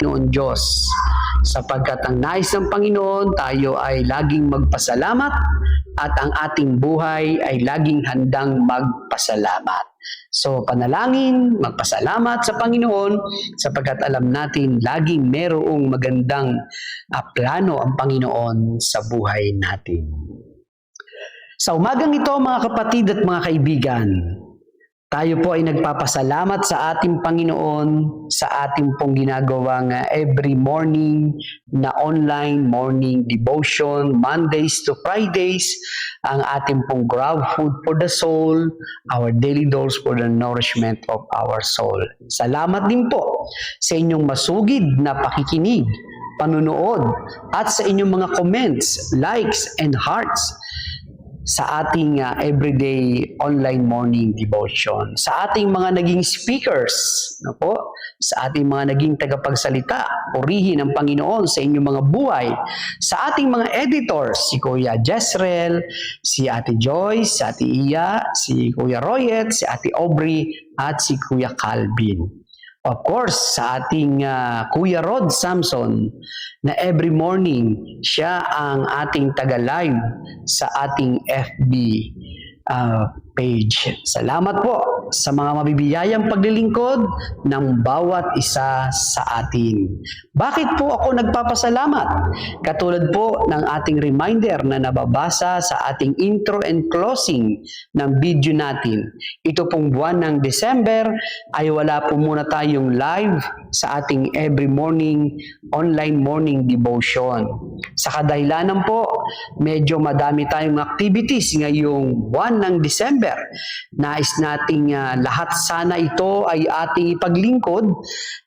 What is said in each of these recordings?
Panginoon Diyos. Sapagkat ang nais ng Panginoon, tayo ay laging magpasalamat at ang ating buhay ay laging handang magpasalamat. So, panalangin, magpasalamat sa Panginoon sapagkat alam natin laging merong magandang plano ang Panginoon sa buhay natin. Sa umagang ito, mga kapatid at mga kaibigan, tayo po ay nagpapasalamat sa ating Panginoon sa ating pong ginagawang every morning na online morning devotion, Mondays to Fridays, ang ating pong grab food for the soul, our daily dose for the nourishment of our soul. Salamat din po sa inyong masugid na pakikinig, panunood, at sa inyong mga comments, likes, and hearts sa ating everyday online morning devotion. Sa ating mga naging speakers, sa ating mga naging tagapagsalita, purihin ang Panginoon sa inyong mga buhay. Sa ating mga editors, si Kuya Jezreel, si Ate Joyce, si Ate Iya, si Kuya Royet, si Ate Aubrey, at si Kuya Calvin. Of course, sa ating Kuya Rod Samson, na every morning, siya ang ating taga-live sa ating FB page. Salamat po sa mga mabibiyayang paglilingkod ng bawat isa sa atin. Bakit po ako nagpapasalamat? Katulad po ng ating reminder na nababasa sa ating intro and closing ng video natin. Ito pong buwan ng December ay wala po muna tayong live sa ating every morning online morning devotion. Sa kadahilanan po, medyo madami tayong activities ngayong buwan ng December. Nais nating lahat sana ito ay ating ipaglingkod,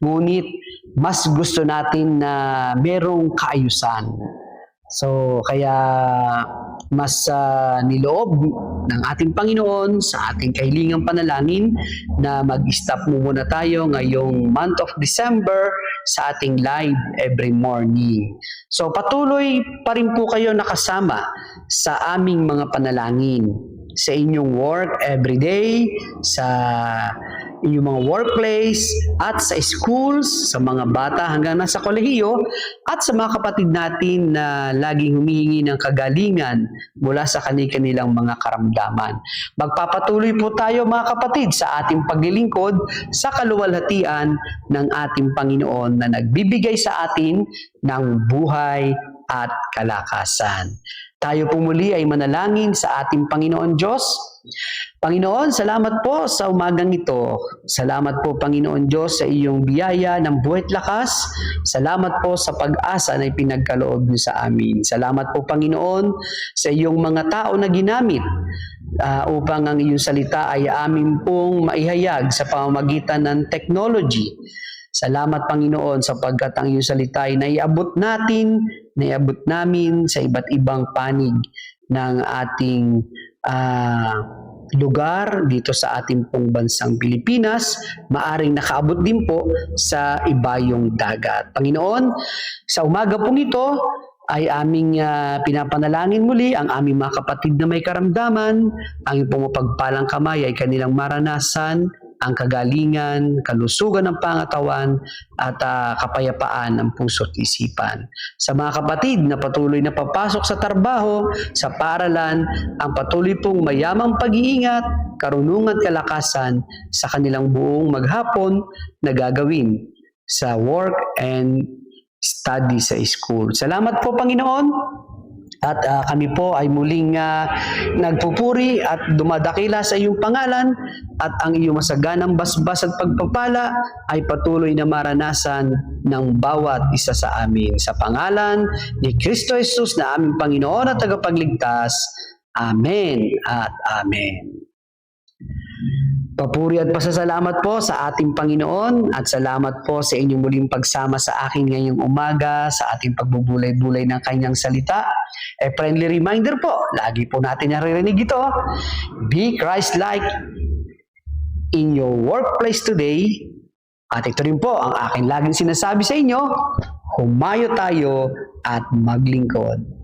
ngunit mas gusto natin na merong kaayusan. So, kaya mas niloob ng ating Panginoon sa ating kahilingang panalangin na mag-stop muna tayo ngayong month of December sa ating live every morning. So, patuloy pa rin po kayo nakasama sa aming mga panalangin sa inyong work every day, sa inyong mga workplace, at sa schools, sa mga bata hanggang nasa kolehiyo, at sa mga kapatid natin na laging humihingi ng kagalingan mula sa kanilang mga karamdaman. Magpapatuloy po tayo mga kapatid sa ating paglilingkod sa kaluwalhatian ng ating Panginoon na nagbibigay sa atin ng buhay at kalakasan. Tayo po muli ay manalangin sa ating Panginoon Diyos. Panginoon, salamat po sa umagang ito. Salamat po, Panginoon Diyos, sa iyong biyaya ng buhay at lakas. Salamat po sa pag-asa na ipinagkaloob niyo sa amin. Salamat po, Panginoon, sa iyong mga tao na ginamit upang ang iyong salita ay amin pong maihayag sa pamamagitan ng technology. Salamat, Panginoon, sapagkat ang iyong salita ay naiabot namin sa iba't ibang panig ng ating lugar dito sa ating pong bansang Pilipinas, maaring nakaabot din po sa ibayong dagat. Panginoon, sa umaga pong ito ay aming pinapanalangin muli ang aming mga kapatid na may karamdaman, ang iyong pumapagpalang kamay ay kanilang maranasan ang kagalingan, kalusugan ng pangatawan at kapayapaan ng puso at isipan. Sa mga kapatid na patuloy na papasok sa trabaho, sa paaralan, ang patuloy pong mayamang pag-iingat, karunungan at kalakasan sa kanilang buong maghapon na gagawin sa work and study sa school. Salamat po, Panginoon. At kami po ay muling nagpupuri at dumadakila sa iyong pangalan at ang iyong masaganang basbas at pagpapala ay patuloy na maranasan ng bawat isa sa amin. Sa pangalan ni Kristo Jesus na aming Panginoon at tagapagligtas. Amen at Amen. Papuri at pasasalamat po sa ating Panginoon at salamat po sa inyong muling pagsama sa akin ngayong umaga sa ating pagbubulay-bulay ng kanyang salita. A friendly reminder po, lagi po natin naririnig ito, be Christ-like in your workplace today. At ito rin po ang aking laging sinasabi sa inyo, humayo tayo at maglingkod.